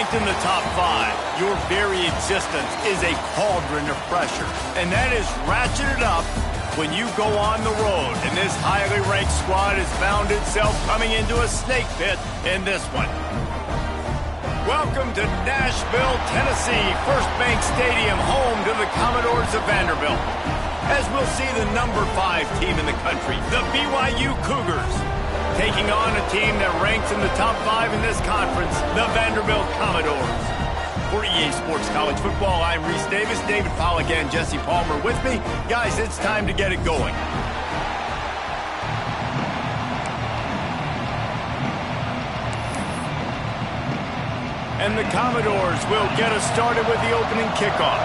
ranked in the top 5, your very existence is a cauldron of pressure. And that is ratcheted up when you go on the road. And this highly ranked squad has found itself coming into a snake pit in this one. Welcome to Nashville, Tennessee, First Bank Stadium, home to the Commodores of Vanderbilt. As we'll see the number 5 team in the country, the BYU Cougars, taking on a team that ranks in the top 5 in this conference, the Vanderbilt Commodores. For EA Sports College Football, I'm Reese Davis, David Pollack and Jesse Palmer with me. Guys, it's time to get it going. And the Commodores will get us started with the opening kickoff.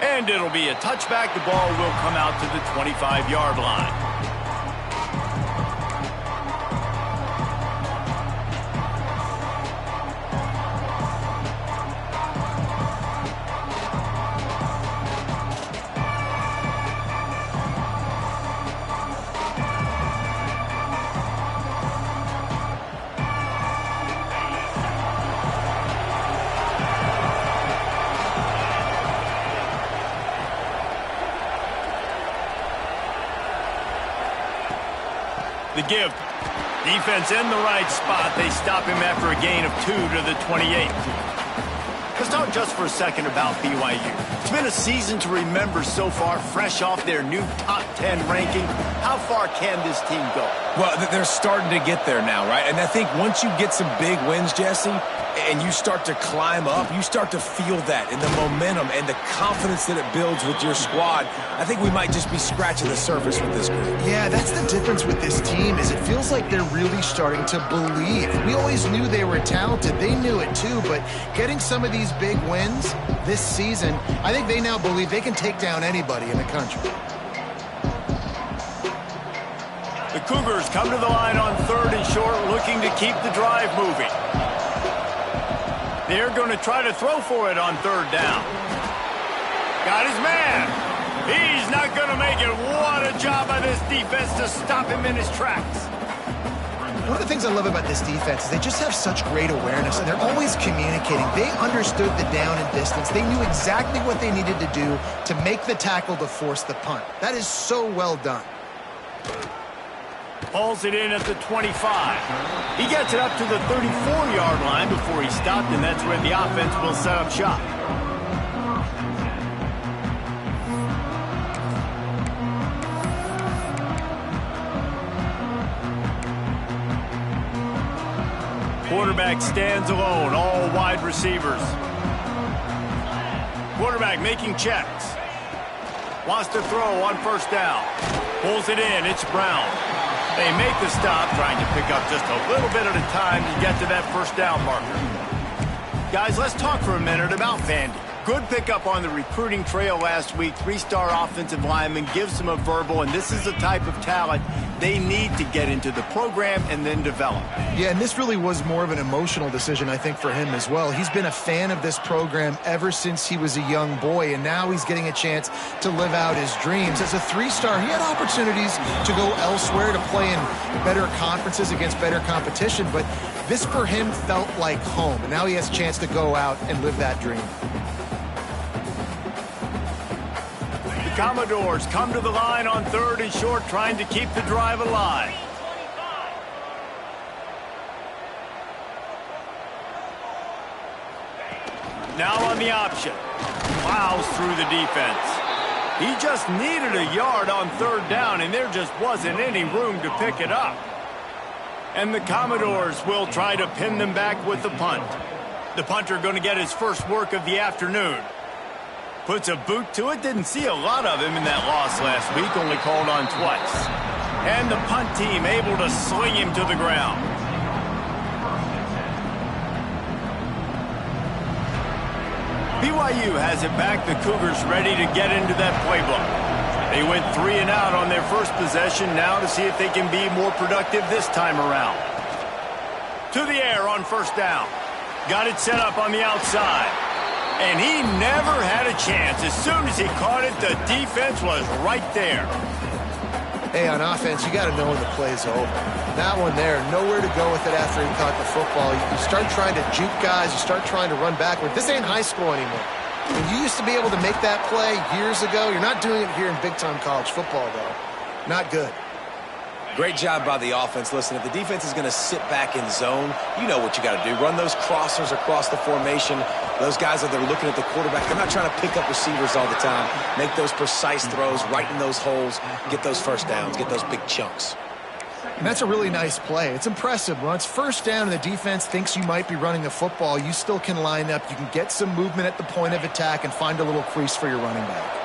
And it'll be a touchback. The ball will come out to the 25-yard line. The give. Defense in the right spot. They stop him after a gain of 2 to the 28. Let's talk just for a second about BYU. It's been a season to remember so far, fresh off their new top 10 ranking. How far can this team go? Well, they're starting to get there now, right? And I think once you get some big wins, Jesse, and you start to climb up, you start to feel that in the momentum and the confidence that it builds with your squad. I think we might just be scratching the surface with this group. Yeah, that's the difference with this team is it feels like they're really starting to believe. We always knew they were talented. They knew it too, but getting some of these big wins this season, I think they now believe they can take down anybody in the country. The Cougars come to the line on 3rd and short, looking to keep the drive moving. They're going to try to throw for it on 3rd down. Got his man. He's not going to make it. What a job by this defense to stop him in his tracks. One of the things I love about this defense is they just have such great awareness, and they're always communicating. They understood the down and distance. They knew exactly what they needed to do to make the tackle to force the punt. That is so well done. Hauls it in at the 25. He gets it up to the 34-yard line before he stopped, and that's where the offense will set up shop. Quarterback stands alone, all wide receivers. Quarterback making checks. Wants to throw on 1st down. Pulls it in, it's Brown. They make the stop, trying to pick up just a little bit at a time to get to that 1st down marker. Guys, let's talk for a minute about Vandy. Good pickup on the recruiting trail last week. 3-star offensive lineman gives them a verbal, and this is the type of talent they need to get into the program and then develop. Yeah, and this really was more of an emotional decision, I think, for him as well. He's been a fan of this program ever since he was a young boy, and now he's getting a chance to live out his dreams. As a 3-star, he had opportunities to go elsewhere, to play in better conferences against better competition, but this for him felt like home, and now he has a chance to go out and live that dream. Commodores come to the line on 3rd and short, trying to keep the drive alive. Now on the option. Plows through the defense. He just needed a yard on 3rd down, and there just wasn't any room to pick it up. And the Commodores will try to pin them back with the punt. The punter going to get his first work of the afternoon. Puts a boot to it. Didn't see a lot of him in that loss last week. Only called on twice. And the punt team able to sling him to the ground. BYU has it back. The Cougars ready to get into that playbook. They went 3 and out on their first possession. Now to see if they can be more productive this time around. To the air on 1st down. Got it set up on the outside. And he never had a chance. As soon as he caught it, the defense was right there. Hey, on offense, you got to know when the play's over. That one there, nowhere to go with it after he caught the football. You start trying to juke guys. You start trying to run backward. This ain't high school anymore. When you used to be able to make that play years ago, you're not doing it here in big-time college football, though. Not good. Great job by the offense. Listen, if the defense is going to sit back in zone, you know what you got to do. Run those crossers across the formation. Those guys that are looking at the quarterback, they're not trying to pick up receivers all the time. Make those precise throws, right in those holes, get those first downs, get those big chunks. And that's a really nice play. It's impressive. When it's first down and the defense thinks you might be running the football, you still can line up. You can get some movement at the point of attack and find a little crease for your running back.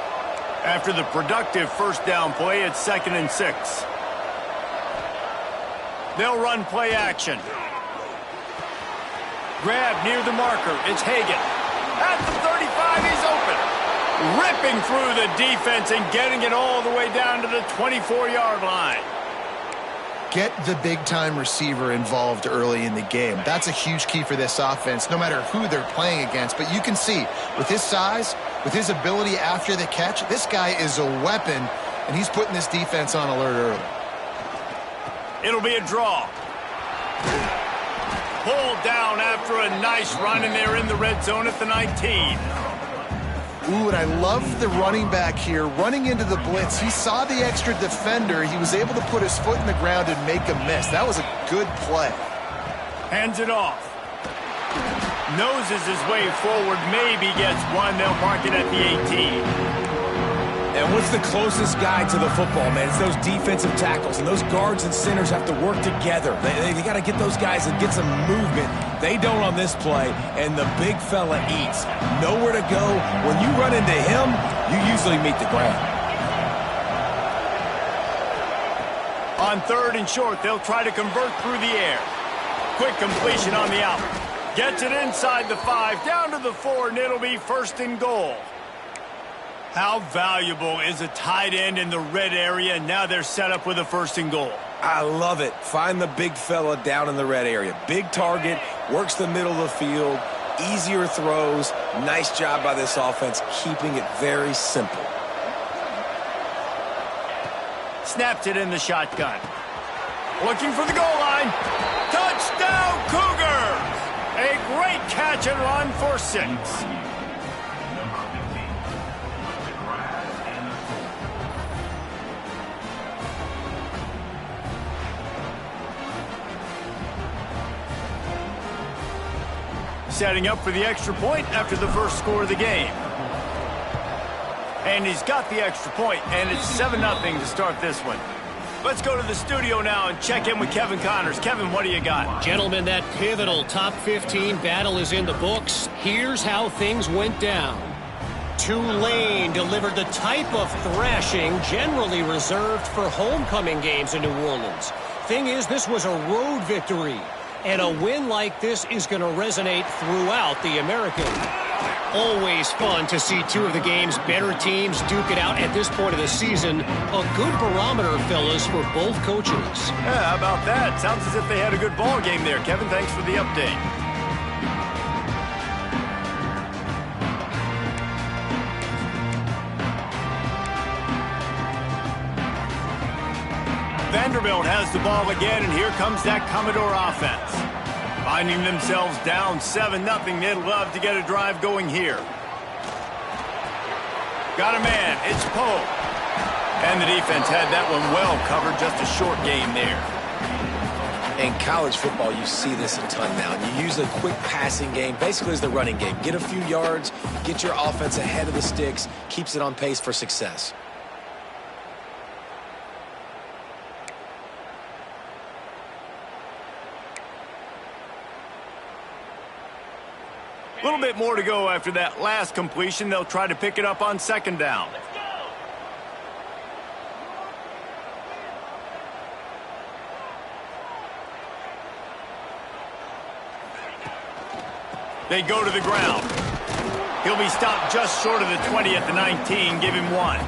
After the productive first down play, it's 2nd and 6. They'll run play action. Grab near the marker. It's Hagan. At the 35, he's open. Ripping through the defense and getting it all the way down to the 24-yard line. Get the big-time receiver involved early in the game. That's a huge key for this offense, no matter who they're playing against. But you can see, with his size, with his ability after the catch, this guy is a weapon, and he's putting this defense on alert early. It'll be a draw. Pulled down after a nice run, and they're in the red zone at the 19. Ooh, and I love the running back here. Running into the blitz, he saw the extra defender. He was able to put his foot in the ground and make a miss. That was a good play. Hands it off. Noses his way forward, maybe gets one. They'll mark it at the 18. And what's the closest guy to the football, man? It's those defensive tackles, and those guards and centers have to work together. They got to get those guys and get some movement. They don't on this play, and the big fella eats. Nowhere to go. When you run into him, you usually meet the ground. On 3rd and short, they'll try to convert through the air. Quick completion on the out. Gets it inside the 5, down to the 4, and it'll be 1st and goal. How valuable is a tight end in the red area? Now they're set up with a 1st and goal. I love it. Find the big fella down in the red area. Big target, works the middle of the field, easier throws. Nice job by this offense, keeping it very simple. Snapped it in the shotgun. Looking for the goal line. Touchdown, Cougars! A great catch and run for 6. Setting up for the extra point after the first score of the game. And he's got the extra point, and it's 7-0 to start this one. Let's go to the studio now and check in with Kevin Connors. Kevin, what do you got? Gentlemen, that pivotal top 15 battle is in the books. Here's how things went down. Tulane delivered the type of thrashing generally reserved for homecoming games in New Orleans. Thing is, this was a road victory. And a win like this is going to resonate throughout the American. Always fun to see two of the game's better teams duke it out at this point of the season. A good barometer, fellas, for both coaches. Yeah, how about that? Sounds as if they had a good ball game there. Kevin, thanks for the update. Vanderbilt has the ball again, and here comes that Commodore offense. Finding themselves down 7-0, they'd love to get a drive going here. Got a man, it's Poe. And the defense had that one well covered, just a short game there. In college football, you see this a ton now. You use a quick passing game, basically as the running game. Get a few yards, get your offense ahead of the sticks, keeps it on pace for success. A little bit more to go after that last completion. They'll try to pick it up on 2nd down. They go to the ground. He'll be stopped just short of the 20 at the 19. Give him 1.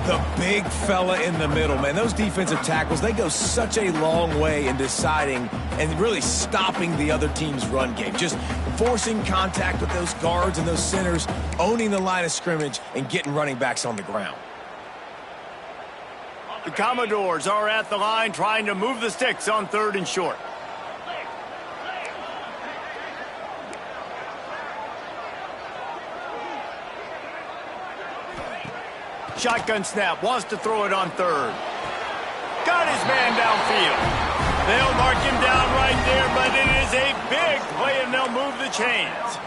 The big fella in the middle, man. Those defensive tackles, they go such a long way in deciding and really stopping the other team's run game. Just forcing contact with those guards and those centers, owning the line of scrimmage, and getting running backs on the ground. The Commodores are at the line trying to move the sticks on 3rd and short. Shotgun snap, wants to throw it on 3rd. Got his man downfield. They'll mark him down right there, but it is a big play, and they'll move the chains.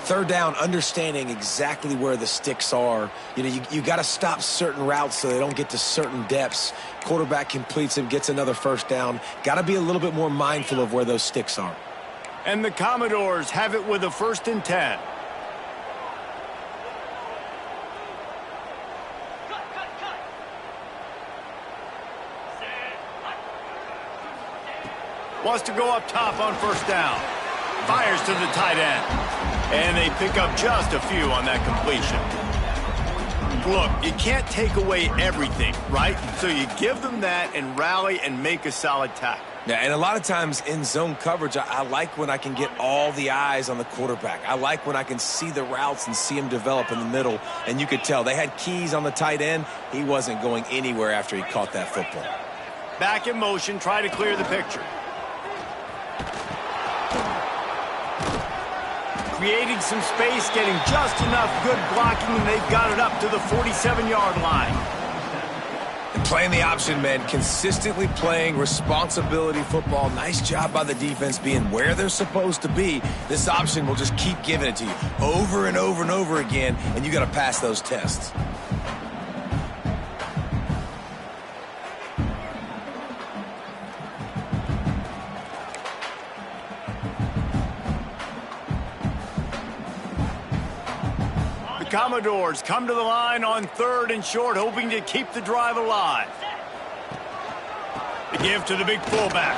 3rd down, understanding exactly where the sticks are. You know, you got to stop certain routes so they don't get to certain depths. Quarterback completes it, gets another 1st down. Got to be a little bit more mindful of where those sticks are. And the Commodores have it with a 1st and 10. Wants to go up top on 1st down. Fires to the tight end. And they pick up just a few on that completion. Look, you can't take away everything, right? So you give them that and rally and make a solid tackle. Yeah, and a lot of times in zone coverage, I like when I can get all the eyes on the quarterback. I like when I can see the routes and see him develop in the middle. And you could tell they had keys on the tight end. He wasn't going anywhere after he caught that football. Back in motion, try to clear the picture. Creating some space, getting just enough good blocking, and they've got it up to the 47-yard line. And playing the option, man, consistently playing responsibility football. Nice job by the defense being where they're supposed to be. This option will just keep giving it to you over and over and over again, and you got to pass those tests. Commodores come to the line on 3rd and short, hoping to keep the drive alive. The give to the big fullback.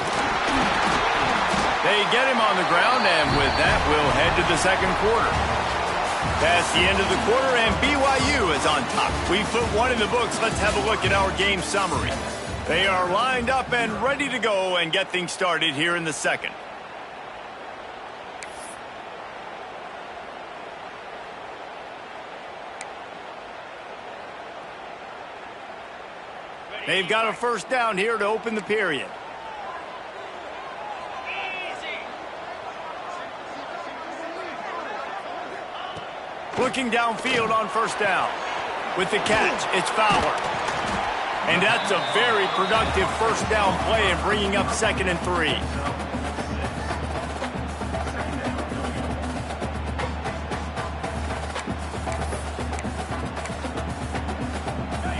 They get him on the ground, and with that, we'll head to the 2nd quarter. That's the end of the quarter, and BYU is on top. We put one in the books. Let's have a look at our game summary. They are lined up and ready to go and get things started here in the 2nd. They've got a 1st down here to open the period. Looking downfield on 1st down. With the catch, it's Fowler. And that's a very productive 1st down play and bringing up 2nd and 3.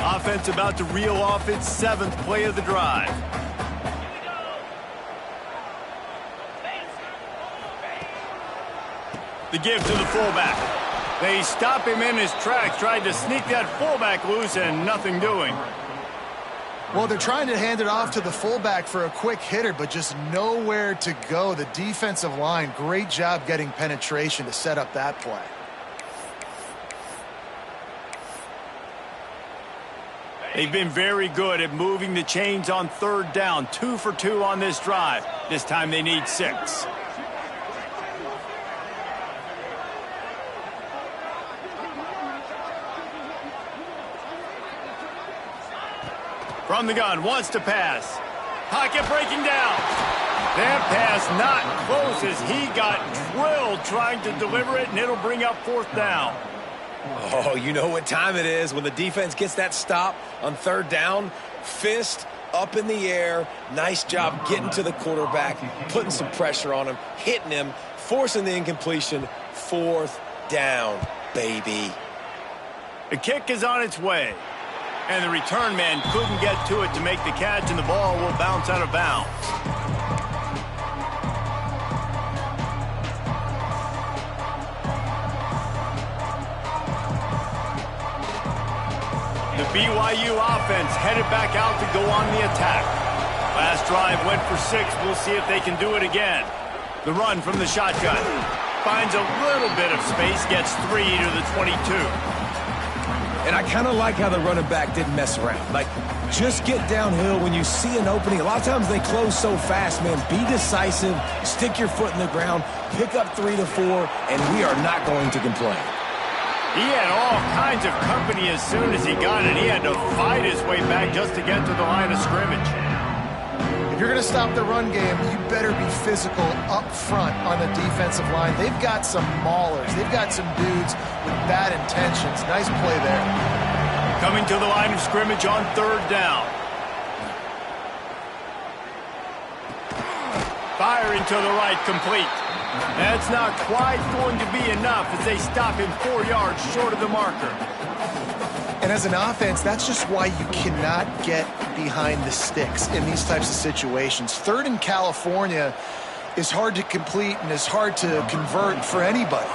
Offense about to reel off its 7th play of the drive. The give to the fullback. They stop him in his tracks, tried to sneak that fullback loose, and nothing doing. Well, they're trying to hand it off to the fullback for a quick hitter, but just nowhere to go. The defensive line, great job getting penetration to set up that play. They've been very good at moving the chains on 3rd down. 2 for 2 on this drive. This time they need 6. From the gun, wants to pass. Pocket breaking down. That pass not close as he got drilled trying to deliver it, and it'll bring up 4th down. Oh, you know what time it is when the defense gets that stop on 3rd down. Fist up in the air. Nice job getting to the quarterback, putting some pressure on him, hitting him, forcing the incompletion. 4th down, baby. The kick is on its way. And the return man couldn't get to it to make the catch, and the ball will bounce out of bounds. The BYU offense headed back out to go on the attack. Last drive went for 6. We'll see if they can do it again. The run from the shotgun. Finds a little bit of space, gets 3 to the 22. And I kind of like how the running back didn't mess around. Like, just get downhill when you see an opening. A lot of times they close so fast, man. Be decisive, stick your foot in the ground, pick up 3 to 4, and we are not going to complain. He had all kinds of company as soon as he got it. He had to fight his way back just to get to the line of scrimmage. If you're going to stop the run game, you better be physical up front on the defensive line. They've got some maulers. They've got some dudes with bad intentions. Nice play there. Coming to the line of scrimmage on 3rd down. Firing to the right, complete. That's not quite going to be enough as they stop him 4 yards short of the marker. And as an offense, that's just why you cannot get behind the sticks in these types of situations. 3rd in California is hard to complete and is hard to convert for anybody.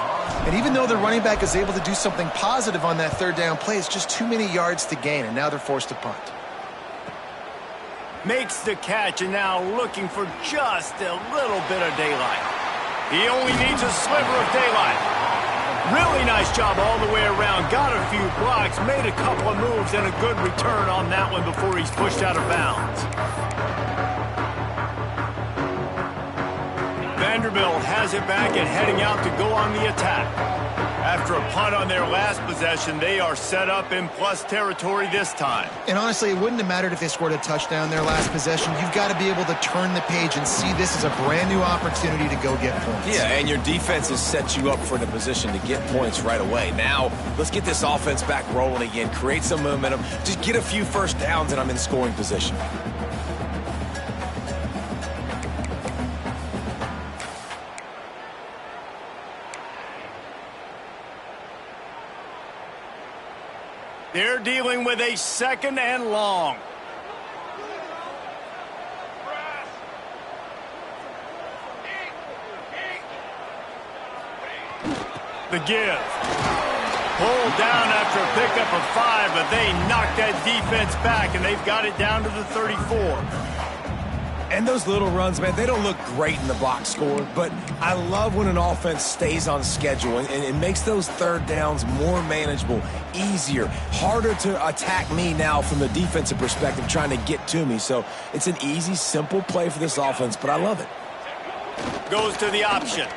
And even though the running back is able to do something positive on that 3rd down play, it's just too many yards to gain, and now they're forced to punt. Makes the catch, and now looking for just a little bit of daylight. He only needs a sliver of daylight. Really nice job all the way around. Got a few blocks, made a couple of moves, and a good return on that one before he's pushed out of bounds. Vanderbilt has it back and heading out to go on the attack. After a punt on their last possession, they are set up in plus territory this time. And honestly, it wouldn't have mattered if they scored a touchdown their last possession. You've got to be able to turn the page and see this as a brand new opportunity to go get points. Yeah, and your defense has set you up for the position to get points right away. Now, let's get this offense back rolling again, create some momentum, just get a few first downs, and I'm in scoring position. They're dealing with a 2nd and long. The give. Pulled down after a pickup of 5, but they knocked that defense back, and they've got it down to the 34. And those little runs, man, they don't look great in the box score, but I love when an offense stays on schedule and it makes those 3rd downs more manageable, easier, harder to attack me now from the defensive perspective trying to get to me. So it's an easy, simple play for this offense, but I love it. Goes to the option.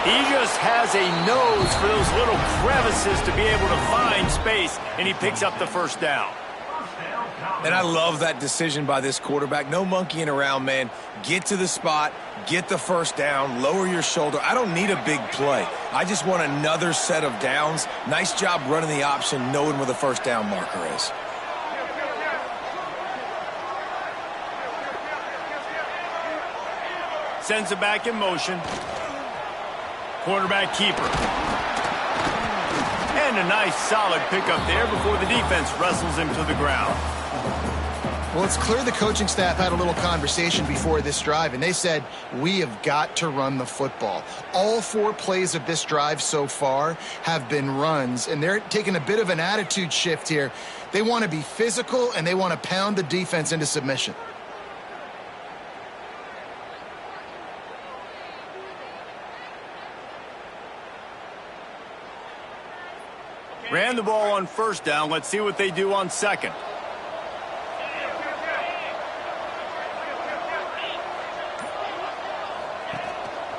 He just has a nose for those little crevices to be able to find space, and he picks up the 1st down. And I love that decision by this quarterback. No monkeying around, man. Get to the spot, get the 1st down, lower your shoulder. I don't need a big play. I just want another set of downs. Nice job running the option, knowing where the 1st down marker is. Sends it back in motion. Quarterback keeper. And a nice solid pickup there before the defense wrestles him to the ground. Well, it's clear the coaching staff had a little conversation before this drive, and they said, we have got to run the football. All 4 plays of this drive so far have been runs, and they're taking a bit of an attitude shift here. They want to be physical, and they want to pound the defense into submission. Ran the ball on 1st down. Let's see what they do on 2nd.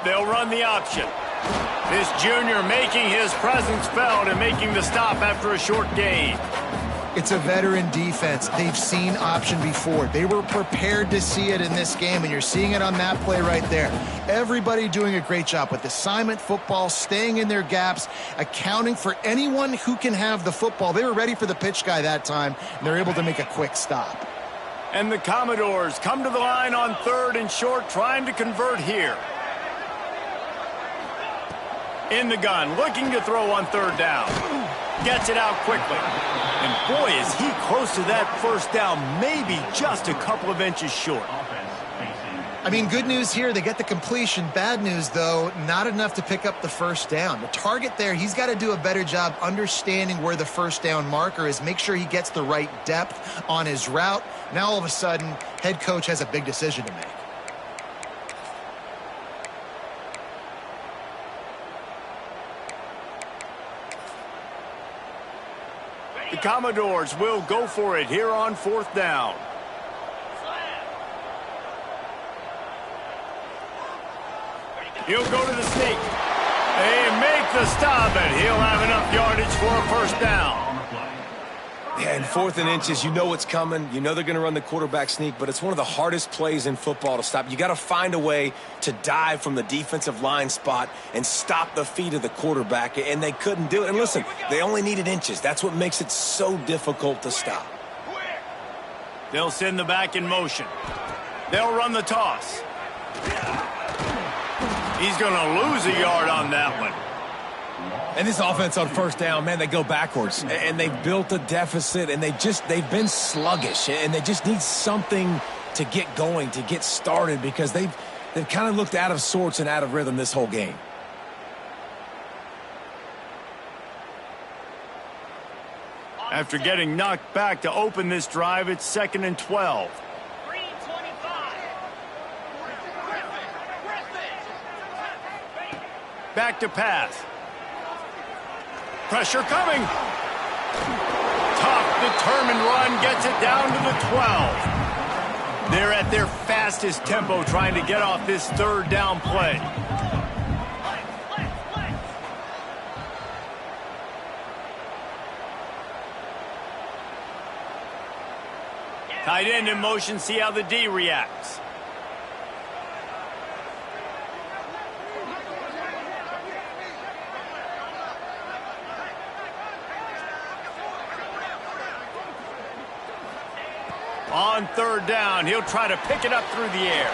They'll run the option. This junior making his presence felt and making the stop after a short gain. It's a veteran defense. They've seen option before. They were prepared to see it in this game, and you're seeing it on that play right there. Everybody doing a great job with assignment football, staying in their gaps, accounting for anyone who can have the football. They were ready for the pitch guy that time, and they're able to make a quick stop. And the Commodores come to the line on 3rd and short, trying to convert here. In the gun, looking to throw on 3rd down. Gets it out quickly. And boy, is he close to that 1st down, maybe just a couple of inches short. I mean, good news here, they get the completion. Bad news, though, not enough to pick up the 1st down. The target there, he's got to do a better job understanding where the 1st down marker is, make sure he gets the right depth on his route. Now, all of a sudden, head coach has a big decision to make. The Commodores will go for it here on 4th down. He'll go to the sneak. They make the stop, and he'll have enough yardage for a first down. Yeah, and 4th and inches, you know what's coming. You know they're going to run the quarterback sneak, but it's one of the hardest plays in football to stop. You got to find a way to dive from the defensive line spot and stop the feet of the quarterback, and they couldn't do it. And listen, they only needed inches. That's what makes it so difficult to stop. They'll send the back in motion. They'll run the toss. He's going to lose a yard on that one. And this offense on first down, man, they go backwards. And they built a deficit, and they've been sluggish. And they just need something to get going, to get started, because they've kind of looked out of sorts and out of rhythm this whole game. After getting knocked back to open this drive, it's 2nd and 12. Back to pass. Pressure coming. Tough, determined run gets it down to the 12. They're at their fastest tempo trying to get off this 3rd down play. Tight end in motion, see how the D reacts. On 3rd down, he'll try to pick it up through the air.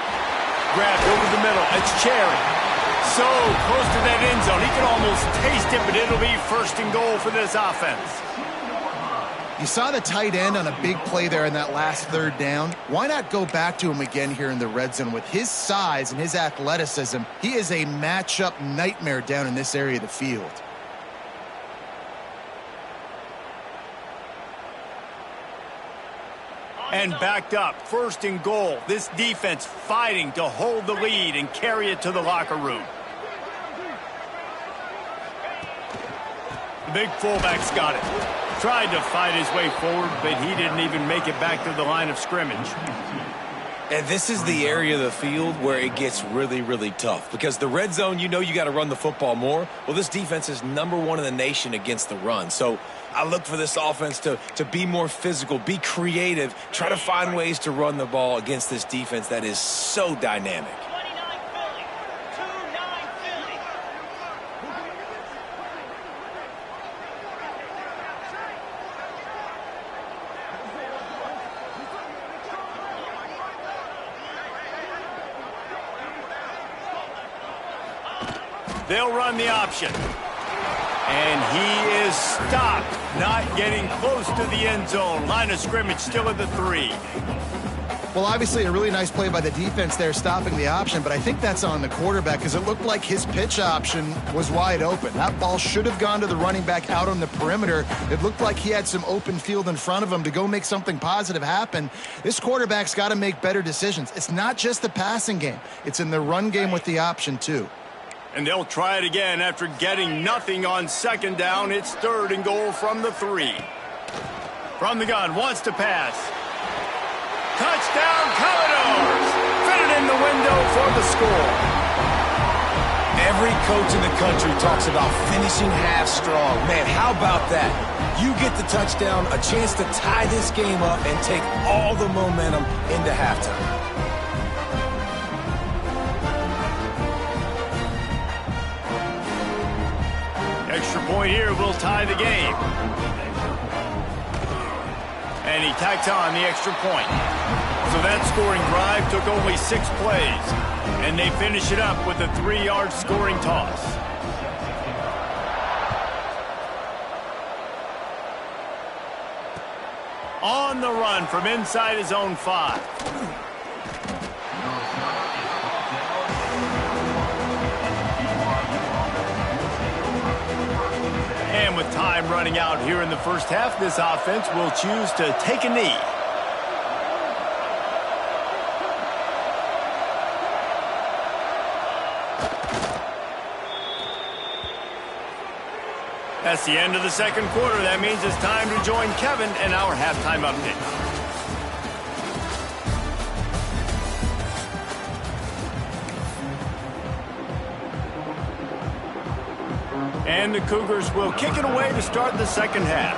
Grab over the middle, it's Cherry. So close to that end zone, he can almost taste it, but it'll be 1st and goal for this offense. You saw the tight end on a big play there in that last 3rd down. Why not go back to him again here in the red zone? With his size and his athleticism, he is a matchup nightmare down in this area of the field. And backed up, 1st and goal. This defense fighting to hold the lead and carry it to the locker room. The big fullback's got it. Tried to fight his way forward, but he didn't even make it back to the line of scrimmage. And this is the area of the field where it gets really, really tough. Because the red zone, you know you got to run the football more. Well, this defense is #1 in the nation against the run. So I look for this offense to be more physical, be creative, try to find ways to run the ball against this defense that is so dynamic. They'll run the option. And he is stopped, not getting close to the end zone. Line of scrimmage still at the 3. Well, obviously a really nice play by the defense there, stopping the option, but I think that's on the quarterback because it looked like his pitch option was wide open. That ball should have gone to the running back out on the perimeter. It looked like he had some open field in front of him to go make something positive happen. This quarterback's got to make better decisions. It's not just the passing game. It's in the run game with the option, too. And they'll try it again after getting nothing on 2nd down. It's 3rd and goal from the 3. From the gun, wants to pass. Touchdown, Commodores! Fit it in the window for the score. Every coach in the country talks about finishing half strong. Man, how about that? You get the touchdown, a chance to tie this game up and take all the momentum into halftime. Extra point here will tie the game. And he tacks on the extra point. So that scoring drive took only 6 plays. And they finish it up with a 3-yard scoring toss. On the run from inside his own 5. And with time running out here in the first half, this offense will choose to take a knee. That's the end of the 2nd quarter. That means it's time to join Kevin in our halftime update. And the Cougars will kick it away to start the second half.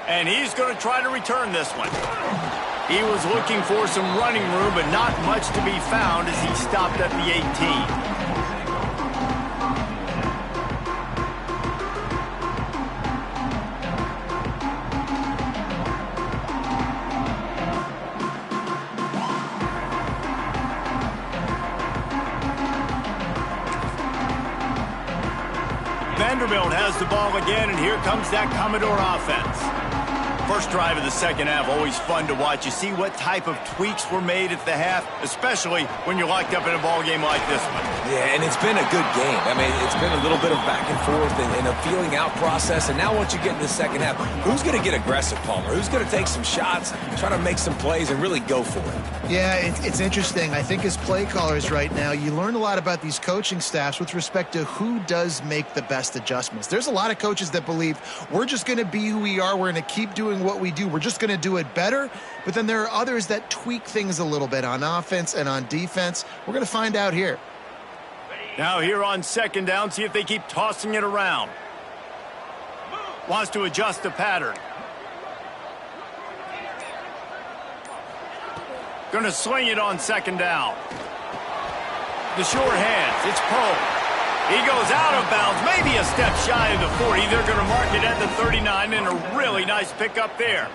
And he's going to try to return this one. He was looking for some running room, but not much to be found as he stopped at the 18. Vanderbilt has the ball again, and here comes that Commodore offense. First drive of the second half, always fun to watch. You see what type of tweaks were made at the half, especially when you're locked up in a ball game like this one. Yeah, and it's been a good game. I mean, it's been a little bit of back and forth and a feeling out process. And now once you get in the second half, who's going to get aggressive, Palmer? Who's going to take some shots, try to make some plays, and really go for it? Yeah, it's interesting. I think as play callers right now, you learn a lot about these coaching staffs with respect to who does make the best adjustments. There's a lot of coaches that believe we're just going to be who we are. We're going to keep doing what we do. We're just going to do it better. But then there are others that tweak things a little bit on offense and on defense. We're going to find out here. Now here on second down, see if they keep tossing it around. Wants to adjust the pattern. Going to sling it on second down. The short hands. It's Poe. He goes out of bounds, maybe a step shy of the 40. They're going to mark it at the 39, and a really nice pickup there.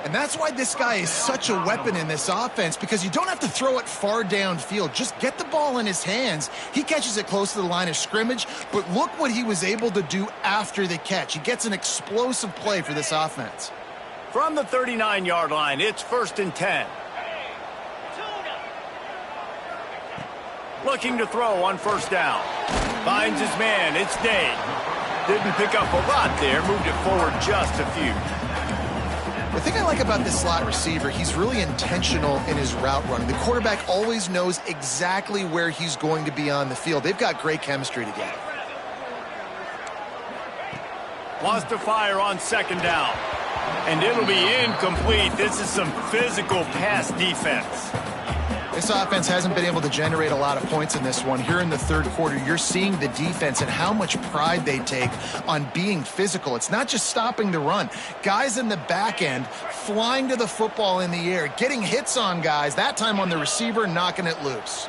And that's why this guy is such a weapon in this offense, because you don't have to throw it far downfield. Just get the ball in his hands. He catches it close to the line of scrimmage, but look what he was able to do after the catch. He gets an explosive play for this offense. From the 39-yard line, it's 1st and 10. Looking to throw on first down. Finds his man. It's Day. Didn't pick up a lot there. Moved it forward just a few. The thing I like about this slot receiver, he's really intentional in his route running. The quarterback always knows exactly where he's going to be on the field. They've got great chemistry together. Wants to fire on second down. And it'll be incomplete. This is some physical pass defense. This offense hasn't been able to generate a lot of points in this one. Here in the third quarter, you're seeing the defense and how much pride they take on being physical. It's not just stopping the run. Guys in the back end flying to the football in the air, getting hits on guys, that time on the receiver, knocking it loose.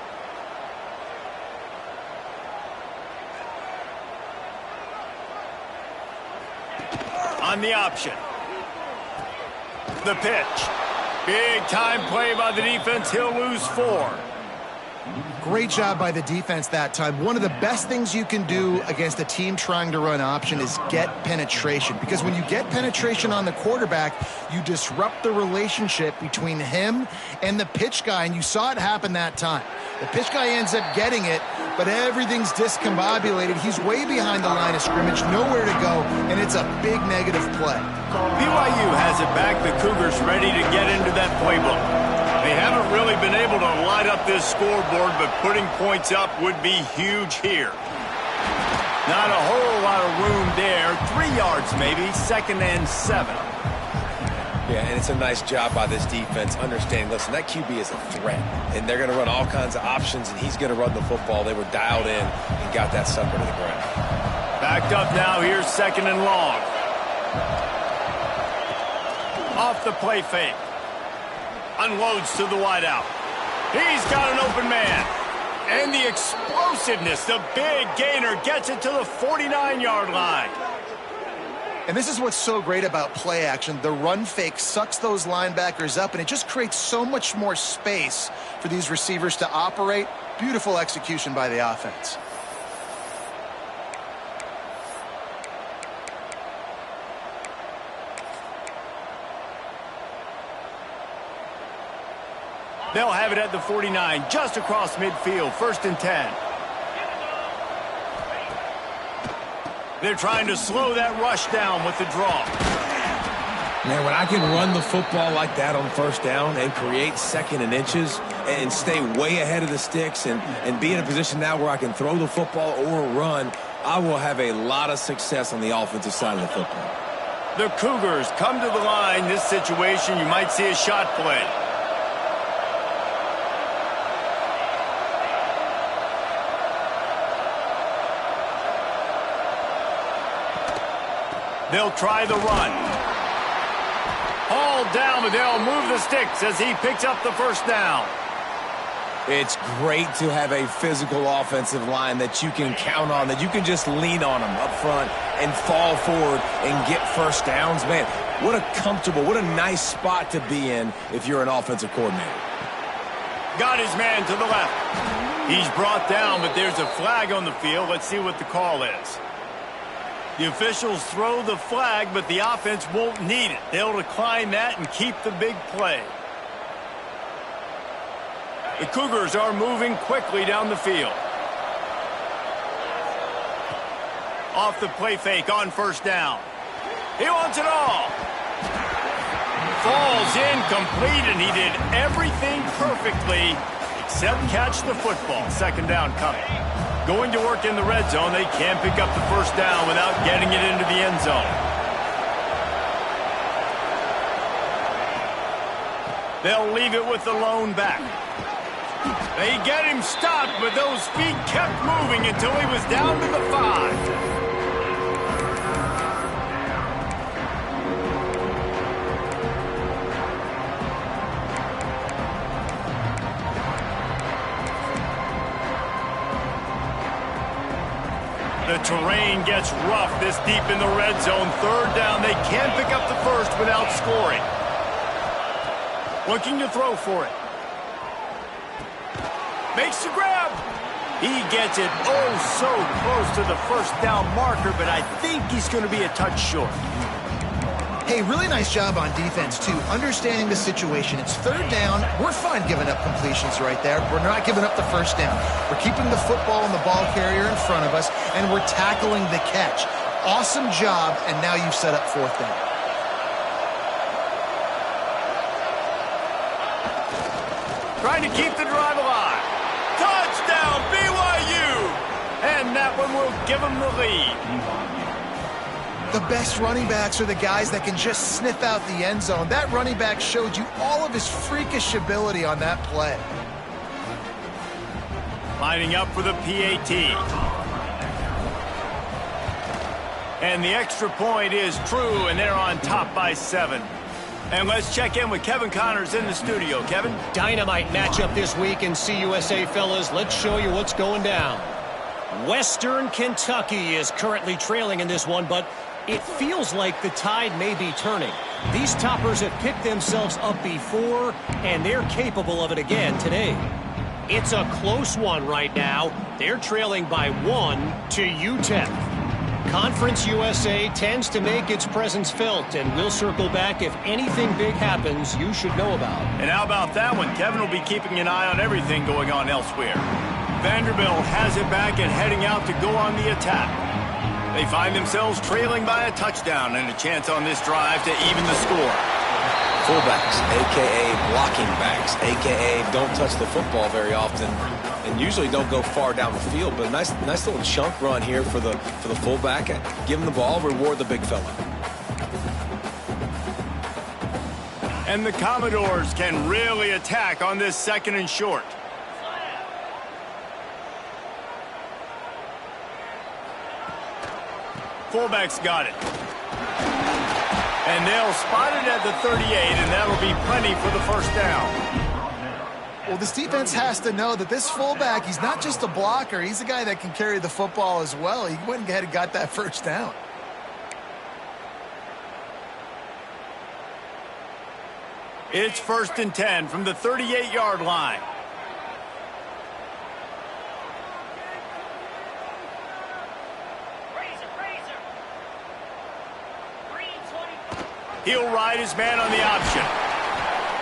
On the option. The pitch. Big time play by the defense. He'll lose 4. Great job by the defense that time. One of the best things you can do against a team trying to run option is get penetration. Because when you get penetration on the quarterback, you disrupt the relationship between him and the pitch guy. And you saw it happen that time. The pitch guy ends up getting it, but everything's discombobulated. He's way behind the line of scrimmage, nowhere to go, and it's a big negative play. BYU has it back. The Cougars ready to get into that playbook. They haven't really been able to light up this scoreboard, but putting points up would be huge here. Not a whole lot of room there. 3 yards maybe, 2nd and 7. Yeah, and it's a nice job by this defense understanding, listen, that QB is a threat, and they're going to run all kinds of options, and he's going to run the football. They were dialed in and got that sucker to the ground. Backed up now. Here's 2nd and long. Off the play fake. Unloads to the wideout. He's got an open man. And the explosiveness, the big gainer gets it to the 49-yard line. And this is what's so great about play action. The run fake sucks those linebackers up, and it just creates so much more space for these receivers to operate. Beautiful execution by the offense. They'll have it at the 49, just across midfield, 1st and 10. They're trying to slow that rush down with the draw. Man, when I can run the football like that on first down and create 2nd and inches and stay way ahead of the sticks and be in a position now where I can throw the football or run, I will have a lot of success on the offensive side of the football. The Cougars come to the line. This situation, you might see a shot play. They'll try the run. Hauled down, but they'll move the sticks as he picks up the first down. It's great to have a physical offensive line that you can count on, that you can just lean on them up front and fall forward and get first downs. Man, what a comfortable, what a nice spot to be in if you're an offensive coordinator. Got his man to the left. He's brought down, but there's a flag on the field. Let's see what the call is. The officials throw the flag, but the offense won't need it. They'll decline that and keep the big play. The Cougars are moving quickly down the field. Off the play fake on first down. He wants it all. Falls incomplete, and he did everything perfectly except catch the football. Second down coming. Going to work in the red zone, they can't pick up the first down without getting it into the end zone. They'll leave it with the lone back. They get him stopped, but those feet kept moving until he was down to the 5. The terrain gets rough this deep in the red zone. Third down, they can't pick up the first without scoring. Looking to throw for it. Makes the grab. He gets it oh so close to the first down marker, but I think he's going to be a touch short. Hey, really nice job on defense, too, understanding the situation. It's third down. We're fine giving up completions right there. We're not giving up the first down. We're keeping the football and the ball carrier in front of us, and we're tackling the catch. Awesome job, and now you've set up fourth down. Trying to keep the drive alive. Touchdown, BYU! And that one will give them the lead. The best running backs are the guys that can just sniff out the end zone. That running back showed you all of his freakish ability on that play. Lining up for the PAT. And the extra point is true, and they're on top by 7. And let's check in with Kevin Connors in the studio. Kevin? Dynamite matchup this week in CUSA, fellas. Let's show you what's going down. Western Kentucky is currently trailing in this one, but it feels like the tide may be turning. These toppers have picked themselves up before, and they're capable of it again today. It's a close one right now. They're trailing by 1 to UTEP. Conference USA tends to make its presence felt, and we'll circle back if anything big happens you should know about. And how about that one? Kevin will be keeping an eye on everything going on elsewhere. Vanderbilt has it back and heading out to go on the attack. They find themselves trailing by a touchdown and a chance on this drive to even the score. Fullbacks, a.k.a. blocking backs, a.k.a. don't touch the football very often and usually don't go far down the field. But a nice little chunk run here for the fullback. Give him the ball, reward the big fella. And the Commodores can really attack on this second and short. Fullback's got it. And they'll spot it at the 38, and that'll be plenty for the first down. Well, this defense has to know that this fullback, he's not just a blocker. He's a guy that can carry the football as well. He went ahead and got that first down. It's 1st and 10 from the 38-yard line. He'll ride his man on the option.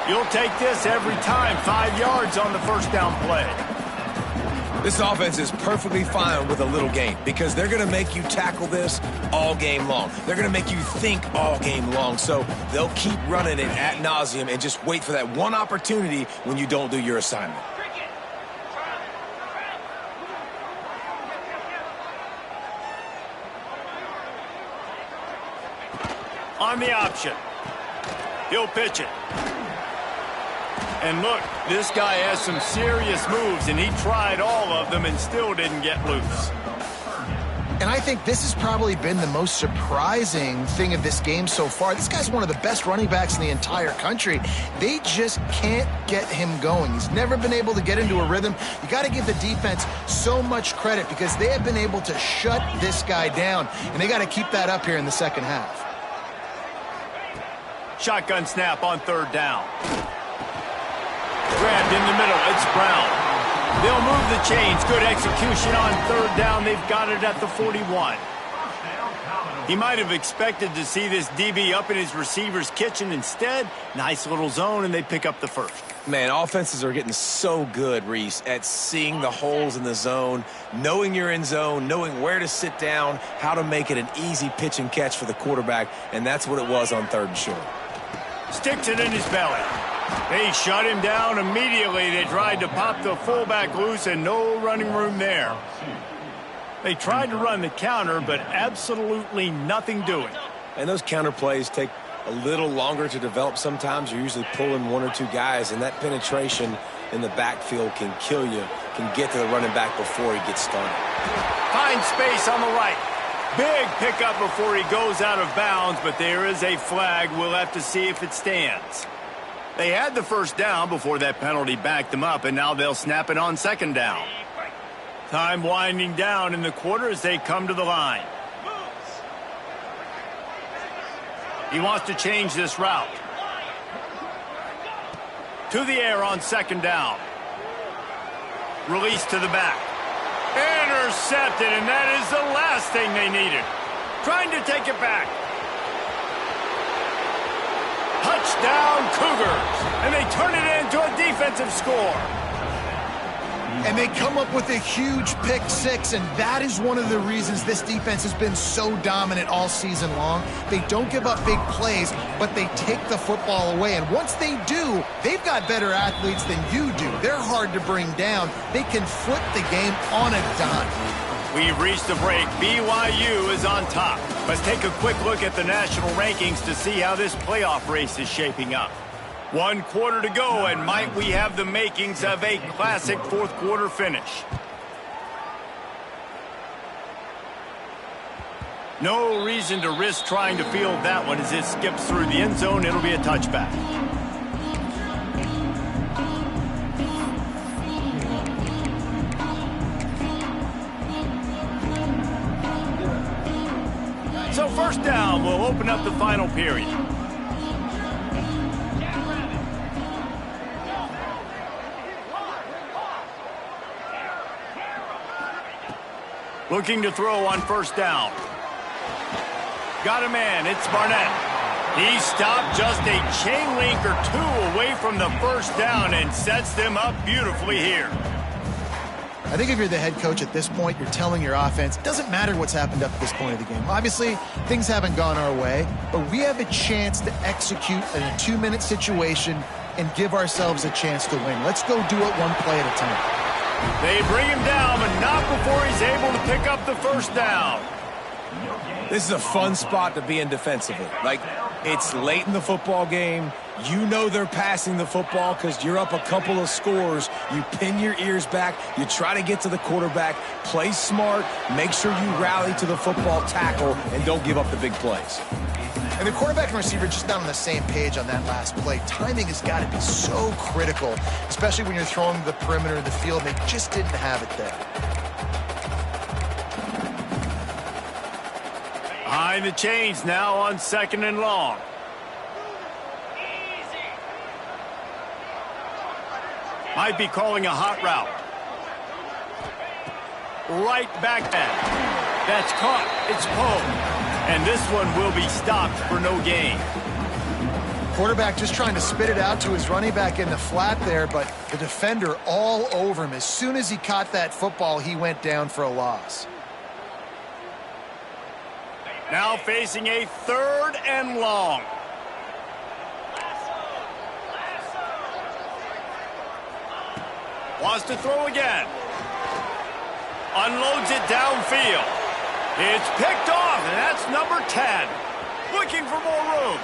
You'll take this every time. 5 yards on the first down play. This offense is perfectly fine with a little game because they're going to make you tackle this all game long. They're going to make you think all game long. So they'll keep running it ad nauseum and just wait for that one opportunity when you don't do your assignment. on the option. He'll pitch it. And look, this guy has some serious moves, and he tried all of them and still didn't get loose. And I think this has probably been the most surprising thing of this game so far. This guy's one of the best running backs in the entire country. They just can't get him going. He's never been able to get into a rhythm. You got to give the defense so much credit because they have been able to shut this guy down, and they got to keep that up here in the second half. Shotgun snap on third down. Grabbed in the middle. It's Brown. They'll move the chains. Good execution on third down. They've got it at the 41. He might have expected to see this DB up in his receiver's kitchen. Instead, nice little zone, and they pick up the first. Man, offenses are getting so good, Reese, at seeing the holes in the zone, knowing you're in zone, knowing where to sit down, how to make it an easy pitch and catch for the quarterback, and that's what it was on third and short. Sticks it in his belly. They shut him down immediately. They tried to pop the fullback loose, and no running room there. They tried to run the counter, but absolutely nothing doing. And those counter plays take a little longer to develop sometimes. You're usually pulling one or two guys, and that penetration in the backfield can kill you, can get to the running back before he gets started. Finds space on the right. Big pickup before he goes out of bounds, but there is a flag. We'll have to see if it stands. They had the first down before that penalty backed them up, and now they'll snap it on second down. Time winding down in the quarter as they come to the line. He wants to change this route. To the air on second down. Release to the back. Intercepted, and that is the last thing they needed. Trying to take it back. Touchdown Cougars, and they turn it into a defensive score. And they come up with a huge pick six, and that is one of the reasons this defense has been so dominant all season long. They don't give up big plays, but they take the football away. And once they do, they've got better athletes than you do. They're hard to bring down. They can flip the game on a dime. We've reached the break. BYU is on top. Let's take a quick look at the national rankings to see how this playoff race is shaping up. 1 quarter to go, and might we have the makings of a classic fourth quarter finish. No reason to risk trying to field that one as it skips through the end zone. It'll be a touchback. So first down, we'll open up the final period. Looking to throw on first down. Got a man, it's Barnett. He stopped just a chain link or two away from the first down and sets them up beautifully here. I think if you're the head coach at this point, you're telling your offense, it doesn't matter what's happened up to this point of the game. Obviously, things haven't gone our way, but we have a chance to execute in a 2-minute situation and give ourselves a chance to win. Let's go do it one play at a time. They bring him down, but not before he's able to pick up the first down. This is a fun spot to be in defensively. Like, it's late in the football game. You know they're passing the football because you're up a couple of scores. You pin your ears back. You try to get to the quarterback. Play smart. Make sure you rally to the football tackle and don't give up the big plays. And the quarterback and receiver just not on the same page on that last play. Timing has got to be so critical, especially when you're throwing the perimeter of the field. They just didn't have it there. Behind the chains now on second and long. Might be calling a hot route. Right back then. That's caught. It's Poe. And this one will be stopped for no gain. Quarterback just trying to spit it out to his running back in the flat there, but the defender all over him. As soon as he caught that football, he went down for a loss. Now facing a third and long. Wants to throw again. Unloads it downfield. It's picked off, and that's number 10. looking for more room.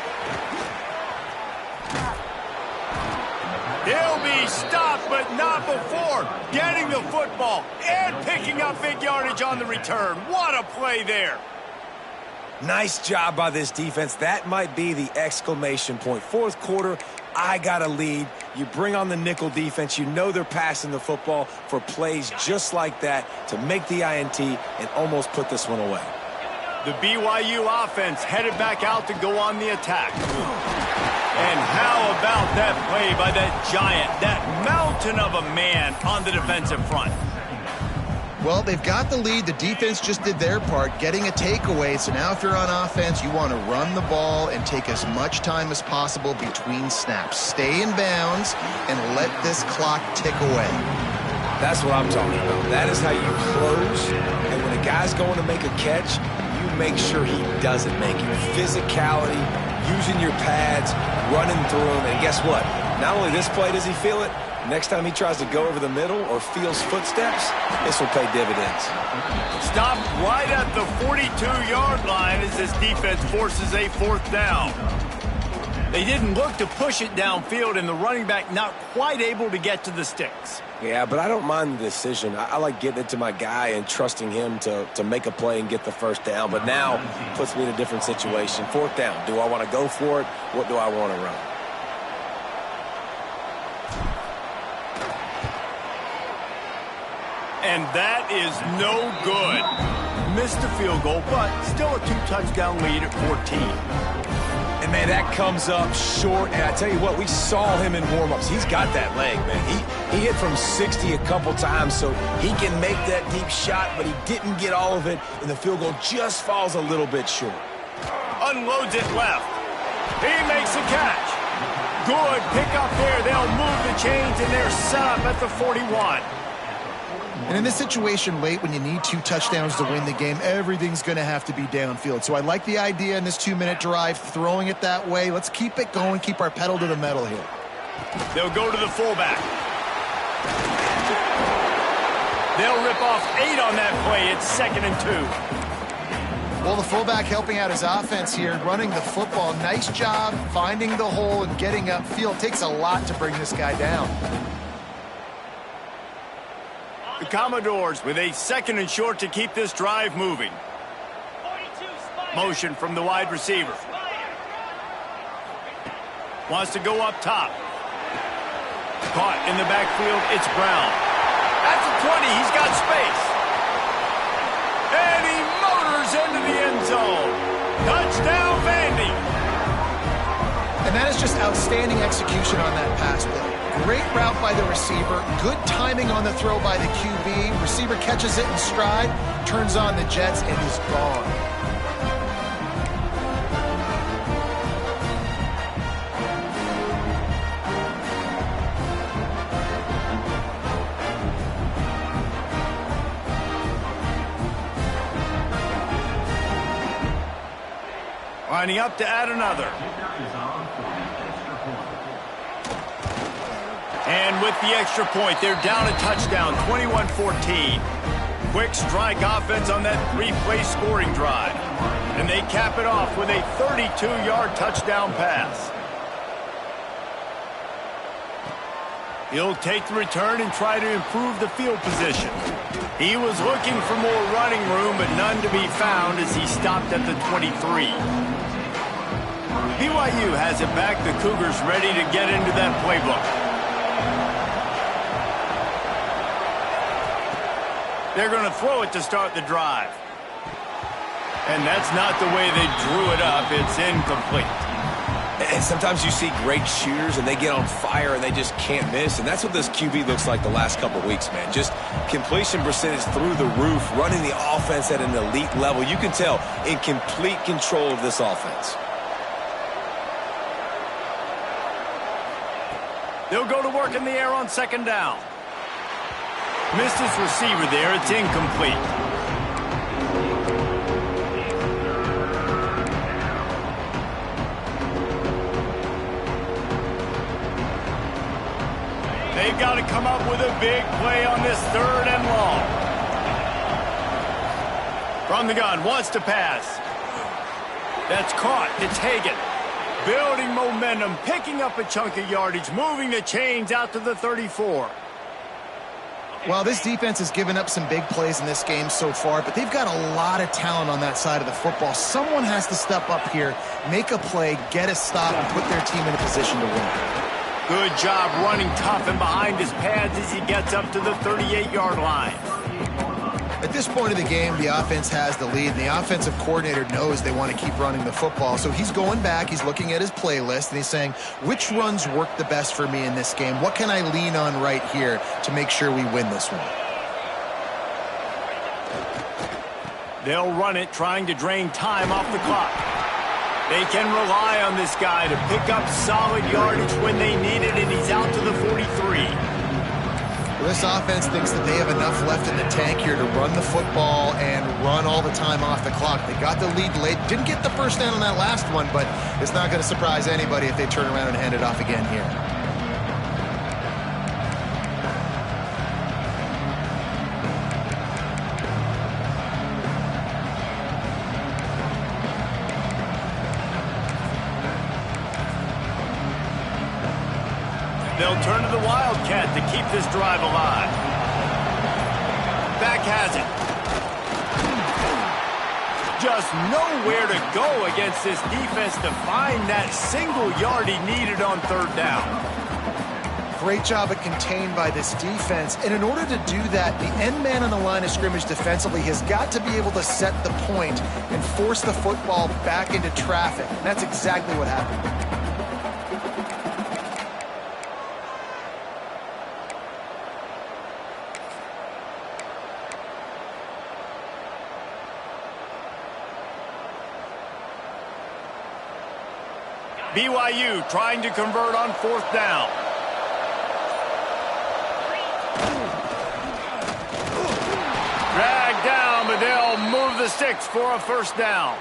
He'll be stopped, but not before getting the football and picking up big yardage on the return. What a play there. Nice job by this defense. That might be the exclamation point. Fourth quarter, I got a lead. You bring on the nickel defense. You know they're passing the football for plays just like that to make the INT and almost put this one away. The BYU offense headed back out to go on the attack. And how about that play by that giant, that mountain of a man on the defensive front? Well, they've got the lead. The defense just did their part, getting a takeaway. So now if you're on offense, you want to run the ball and take as much time as possible between snaps. Stay in bounds and let this clock tick away. That's what I'm talking about. That is how you close. And when a guy's going to make a catch, you make sure he doesn't make it. Physicality, using your pads, running through them. And guess what? Not only this play does he feel it, next time he tries to go over the middle or feels footsteps, this will pay dividends. Stopped right at the 42-yard line as this defense forces a fourth down. They didn't look to push it downfield, and the running back not quite able to get to the sticks. Yeah, but I don't mind the decision. I like getting it to my guy and trusting him to make a play and get the first down. But now it puts me in a different situation. Fourth down. Do I want to go for it? What do I want to run? And that is no good. Missed the field goal, but still a 2-touchdown lead at 14. And, man, that comes up short. And I tell you what, we saw him in warm-ups. He's got that leg, man. He hit from 60 a couple times, so he can make that deep shot, but he didn't get all of it, and the field goal just falls a little bit short. Unloads it left. He makes a catch. Good pick up there. They'll move the chains, and they're set up at the 41. And in this situation late when you need 2 touchdowns to win the game, everything's going to have to be downfield. So I like the idea in this 2-minute drive, throwing it that way. Let's keep it going, keep our pedal to the metal here. They'll go to the fullback. They'll rip off 8 on that play. It's 2nd and 2. Well, the fullback helping out his offense here, running the football. Nice job finding the hole and getting upfield. Takes a lot to bring this guy down. The Commodores with a 2nd and short to keep this drive moving. Motion from the wide receiver. Wants to go up top. Caught in the backfield, it's Brown. At the 20, he's got space. And he motors into the end zone. Touchdown, Vandy. And that is just outstanding execution on that pass play. Great route by the receiver. Good timing on the throw by the QB. Receiver catches it in stride, turns on the jets, and is gone. Lining up to add another. And with the extra point, they're down a touchdown, 21-14. Quick strike offense on that 3-play scoring drive. And they cap it off with a 32-yard touchdown pass. He'll take the return and try to improve the field position. He was looking for more running room, but none to be found as he stopped at the 23. BYU has it back. The Cougars ready to get into that playbook. They're going to throw it to start the drive. And that's not the way they drew it up. It's incomplete. And sometimes you see great shooters and they get on fire and they just can't miss. And that's what this QB looks like the last couple weeks, man. Just completion percentage through the roof, running the offense at an elite level. You can tell in complete control of this offense. They'll go to work in the air on 2nd down. Missed his receiver there. It's incomplete. They've got to come up with a big play on this 3rd and long. From the gun, wants to pass. That's caught. It's Hagan. Building momentum, picking up a chunk of yardage, moving the chains out to the 34. Well, this defense has given up some big plays in this game so far, but they've got a lot of talent on that side of the football. Someone has to step up here, make a play, get a stop, and put their team in a position to win. Good job running tough and behind his pads as he gets up to the 38-yard line. At this point of the game, the offense has the lead, and the offensive coordinator knows they want to keep running the football. So he's going back, he's looking at his playlist, and he's saying, which runs work the best for me in this game? What can I lean on right here to make sure we win this one? They'll run it, trying to drain time off the clock. They can rely on this guy to pick up solid yardage when they need it, and he's out to the 43. This offense thinks that they have enough left in the tank here to run the football and run all the time off the clock. They got the lead late. Didn't get the first down on that last one, but it's not going to surprise anybody if they turn around and hand it off again here. They'll turn to the Wildcat to keep this drive alive. Back has it. Just nowhere to go against this defense to find that single yard he needed on third down. Great job at contained by this defense. And in order to do that, the end man on the line of scrimmage defensively has got to be able to set the point and force the football back into traffic. And that's exactly what happened. BYU trying to convert on fourth down. Dragged down, but they'll move the sticks for a first down.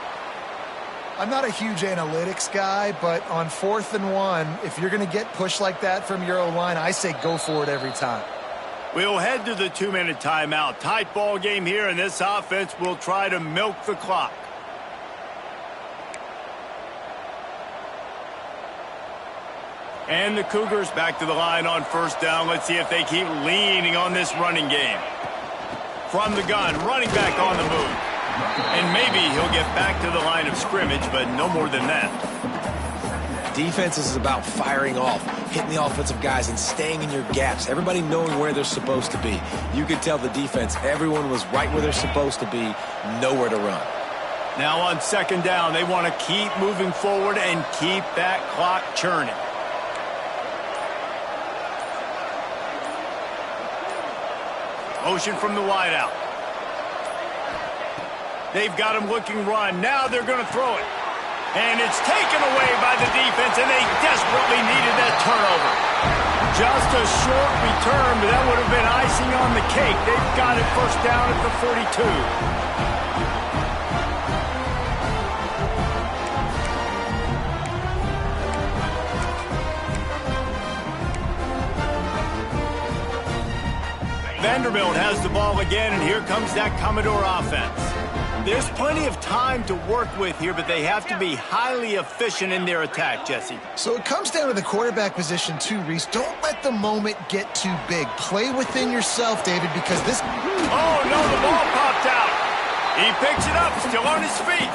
I'm not a huge analytics guy, but on 4th and 1, if you're going to get pushed like that from your O-line, I say go for it every time. We'll head to the 2-minute timeout. Tight ball game here, and this offense will try to milk the clock. And the Cougars back to the line on first down. Let's see if they keep leaning on this running game. From the gun, running back on the move. And maybe he'll get back to the line of scrimmage, but no more than that. Defense is about firing off, hitting the offensive guys, and staying in your gaps. Everybody knowing where they're supposed to be. You could tell the defense, everyone was right where they're supposed to be, nowhere to run. Now on second down, they want to keep moving forward and keep that clock churning. Motion from the wideout. They've got him looking run. Now they're going to throw it. And it's taken away by the defense, and they desperately needed that turnover. Just a short return, but that would have been icing on the cake. They've got it first down at the 42. Vanderbilt has the ball again, and here comes that Commodore offense. There's plenty of time to work with here, but they have to be highly efficient in their attack, Jesse. So it comes down to the quarterback position too, Reese. Don't let the moment get too big. Play within yourself, David, because this... Oh, no, the ball popped out. He picks it up, still on his feet.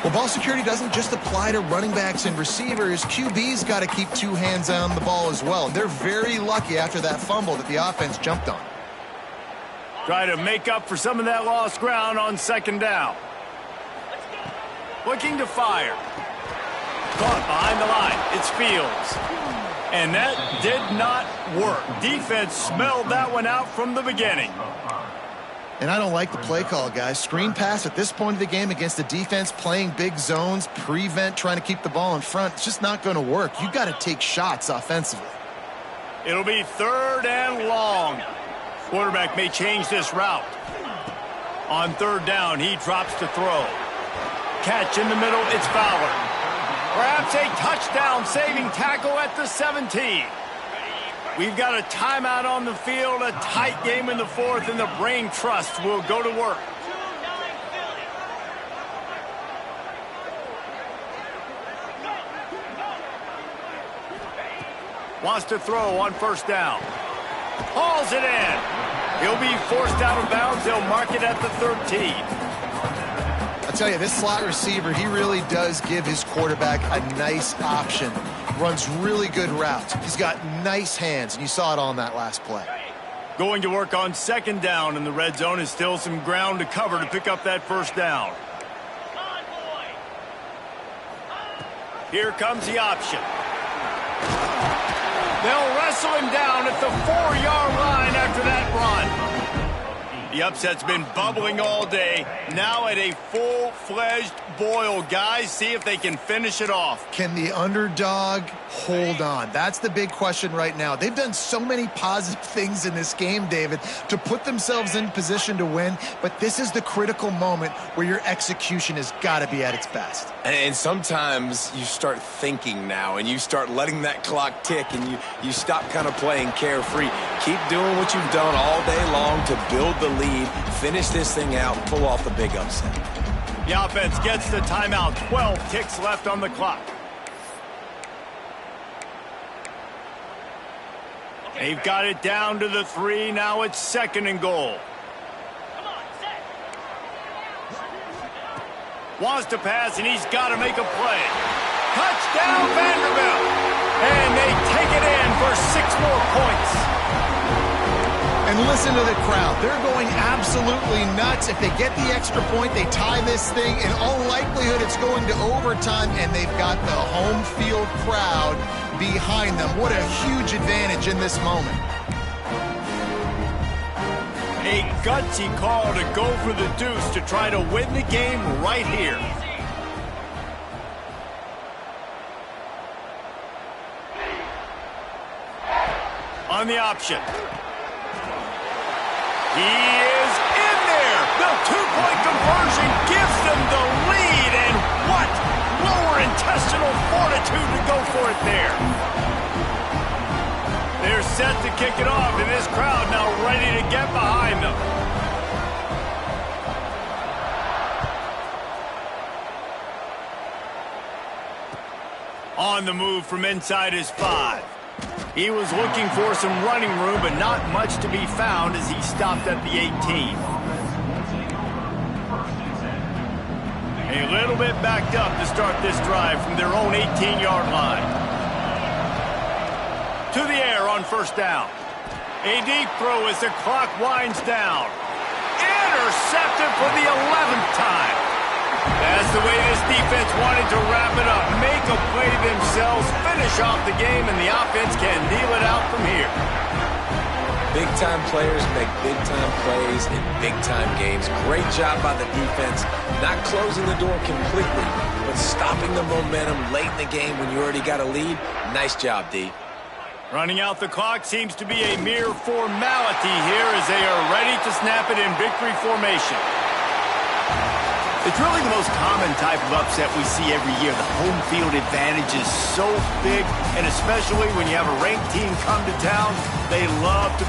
Well, ball security doesn't just apply to running backs and receivers. QB's got to keep two hands on the ball as well. They're very lucky after that fumble that the offense jumped on. Try to make up for some of that lost ground on second down. Looking to fire. Caught behind the line. It's Fields. And that did not work. Defense smelled that one out from the beginning. And I don't like the play call, guys. Screen pass at this point of the game against the defense playing big zones, prevent, trying to keep the ball in front. It's just not going to work. You've got to take shots offensively. It'll be third and long. Quarterback may change this route. On third down, he drops to throw. Catch in the middle, it's Fowler. Perhaps a touchdown-saving tackle at the 17. We've got a timeout on the field, a tight game in the fourth, and the brain trust will go to work. Wants to throw on first down. Hauls it in. He'll be forced out of bounds. They'll mark it at the 13. I tell you, this slot receiver, he really does give his quarterback a nice option. Runs really good routes. He's got nice hands, and you saw it all in that last play. Going to work on second down in the red zone. Is still some ground to cover to pick up that first down. Here comes the option. They'll wrestle him down at the 4-yard line after that run. The upset's been bubbling all day. Now at a full-fledged boil. Guys, see if they can finish it off. Can the underdog hold on? That's the big question right now. They've done so many positive things in this game, David, to put themselves in position to win, but this is the critical moment where your execution has got to be at its best. And sometimes you start thinking now, and you start letting that clock tick, and you stop kind of playing carefree. Keep doing what you've done all day long to build the lead, finish this thing out, and pull off the big upset. The offense gets the timeout. 12 ticks left on the clock. They've got it down to the 3. Now it's second and goal. Wants to pass, and he's got to make a play. Touchdown, Vanderbilt! And they take it in for 6 more points. And listen to the crowd. They're going absolutely nuts. If they get the extra point, they tie this thing. In all likelihood, it's going to overtime, and they've got the home field crowd behind them. What a huge advantage in this moment. A gutsy call to go for the deuce to try to win the game right here. On the option. He is in there. The 2-point conversion gives them the lead. And what lower intestinal fortitude to go for it there. They're set to kick it off, and this crowd now ready to get behind them. On the move from inside his 5. He was looking for some running room, but not much to be found as he stopped at the 18. A little bit backed up to start this drive from their own 18-yard line. To the air on first down. A deep throw as the clock winds down. Intercepted for the 11th time. That's the way this defense wanted to wrap it up. Make a play themselves, finish off the game, and the offense can kneel it out from here. Big-time players make big-time plays in big-time games. Great job by the defense, not closing the door completely, but stopping the momentum late in the game when you already got a lead. Nice job, D. Running out the clock seems to be a mere formality here as they are ready to snap it in victory formation. It's really the most common type of upset we see every year. The home field advantage is so big, and especially when you have a ranked team come to town, they love to